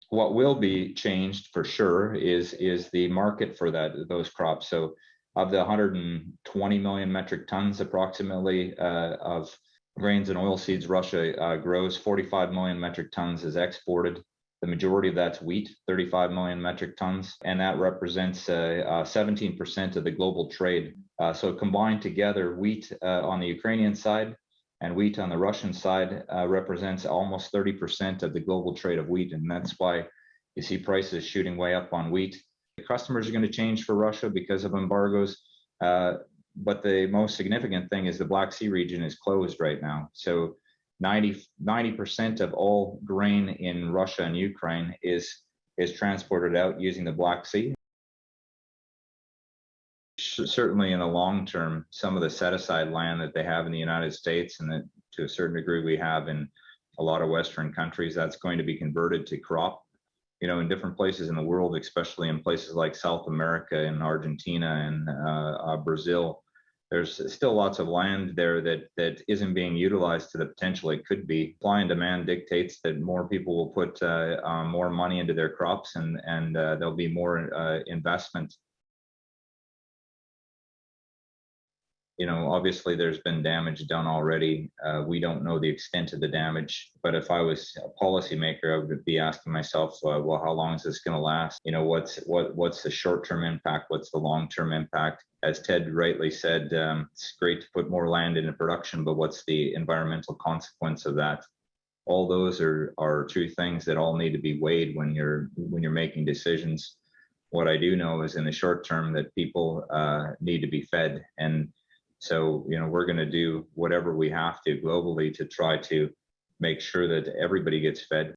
What will be changed for sure is the market for those crops. So of the 120 million metric tons approximately of grains and oilseeds Russia grows, 45 million metric tons is exported. The majority of that's wheat, 35 million metric tons, and that represents 17% of the global trade. So combined together, wheat on the Ukrainian side and wheat on the Russian side represents almost 30% of the global trade of wheat, and that's why you see prices shooting way up on wheat. The customers are going to change for Russia because of embargoes, but the most significant thing is the Black Sea region is closed right now. So 90% of all grain in Russia and Ukraine is transported out using the Black Sea. Certainly in the long term, some of the set-aside land that they have in the United States, and that to a certain degree we have in a lot of Western countries, that's going to be converted to crop. You know, in different places in the world, especially in places like South America and Argentina and Brazil, there's still lots of land there that isn't being utilized to the potential it could be. Supply and demand dictates that more people will put more money into their crops, and there'll be more investment. You know, obviously there's been damage done already. We don't know the extent of the damage, but if I was a policymaker, I would be asking myself, well, how long is this going to last? You know, what's the short-term impact? What's the long-term impact? As Ted rightly said, it's great to put more land into production, but what's the environmental consequence of that? All those are true things that all need to be weighed when you're making decisions. What I do know is in the short term that people need to be fed, and so, you know, we're going to do whatever we have to globally to try to make sure that everybody gets fed.